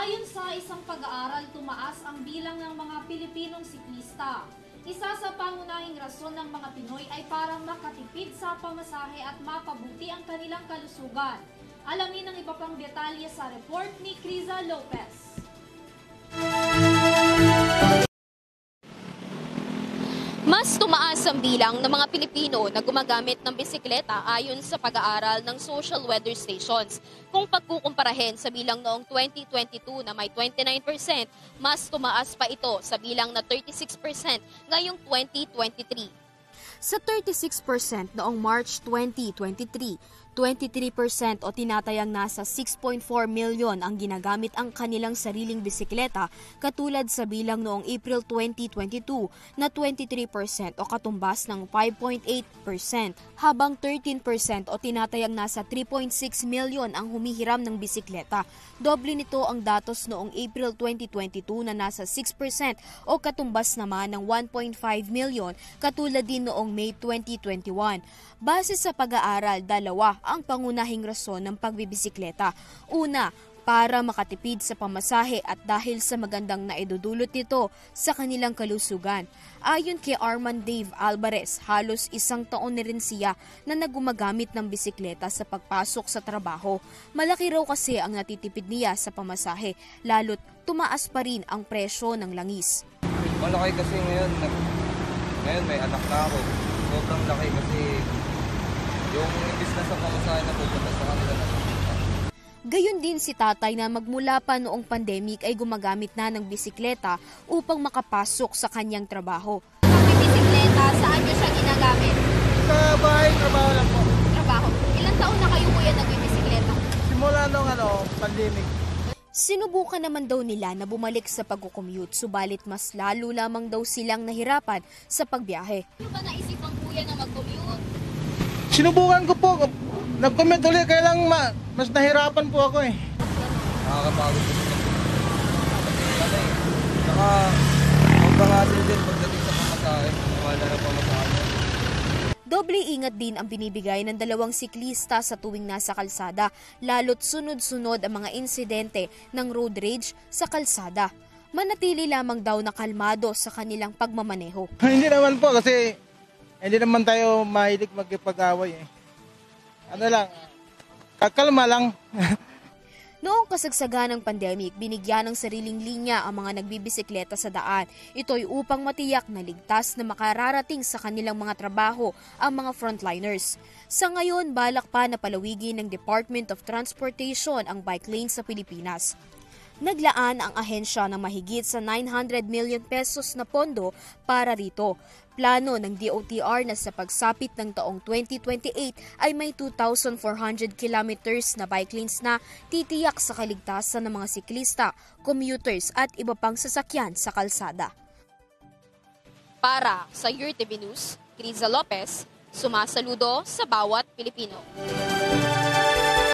Ayon sa isang pag-aaral, tumaas ang bilang ng mga Pilipinong siklista. Isa sa pangunahing rason ng mga Pinoy ay para makatipid sa pamasahe at mapabuti ang kanilang kalusugan. Alamin ang iba pang detalye sa report ni Criza Lopez. Mas tumaas ang bilang ng mga Pilipino na gumagamit ng bisikleta ayon sa pag-aaral ng Social Weather Stations. Kung pagkukumparahin sa bilang noong 2022 na may 29%, mas tumaas pa ito sa bilang na 36% ngayong 2023. Sa 36% noong March 2023, 23% o tinatayang nasa 6.4 million ang ginagamit ang kanilang sariling bisikleta katulad sa bilang noong April 2022 na 23% o katumbas ng 5.8%, habang 13% o tinatayang nasa 3.6 million ang humihiram ng bisikleta. Doble nito ang datos noong April 2022 na nasa 6% o katumbas naman ng 1.5 million katulad din noong May 2021. Base sa pag-aaral, dalawa ang pangunahing rason ng pagbibisikleta. Una, para makatipid sa pamasahe at dahil sa magandang naidudulot nito sa kanilang kalusugan. Ayon kay Arman Dave Alvarez, halos isang taon na rin siya na nagumagamit ng bisikleta sa pagpasok sa trabaho. Malaki raw kasi ang natitipid niya sa pamasahe, lalo't tumaas pa rin ang presyo ng langis. Malaki kasi ngayon may anak na ako. Sobrang laki kasi yung imbis na sa pamasahe na pupunta sa kanila na. Gayon din si tatay na magmula pa noong pandemic ay gumagamit na ng bisikleta upang makapasok sa kanyang trabaho. Ang bisikleta, saan niyo siya ginagamit? Sa bahay, trabaho lang po. Trabaho. Ilang taon na kayo kuya nagbibisikleta? Simula nung pandemic. Sinubukan naman daw nila na bumalik sa pag-commute, subalit mas lalo lamang daw silang nahirapan sa pagbiyahe. Ano ba naisipan kuya na mag-commute? Sinubukan ko po. Nag-commute ulit, kaya lang mas nahirapan po ako eh. Nakakapagod kasi kasi saka magbangasin din pagdating sa pamasahe. Wala na pamasahe. Doble ingat din ang binibigay ng dalawang siklista sa tuwing nasa kalsada, lalo't sunod-sunod ang mga insidente ng road rage sa kalsada. Manatili lamang daw na kalmado sa kanilang pagmamaneho. Hindi naman po kasi hindi naman tayo mahilig magkipag-away eh. Ano lang, kakalma lang. Noong kasagsagan ng pandemic, binigyan ng sariling linya ang mga nagbibisikleta sa daan. Ito'y upang matiyak na ligtas na makararating sa kanilang mga trabaho ang mga frontliners. Sa ngayon, balak pa na palawigin ng Department of Transportation ang bike lane sa Pilipinas. Naglaan ang ahensya ng mahigit sa 900 million pesos na pondo para rito. Plano ng DOTR na sa pagsapit ng taong 2028 ay may 2,400 kilometers na bike lanes na titiyak sa kaligtasan ng mga siklista, commuters at iba pang sasakyan sa kalsada. Para sa URTV News, Criza Lopez, sumasaludo sa bawat Pilipino.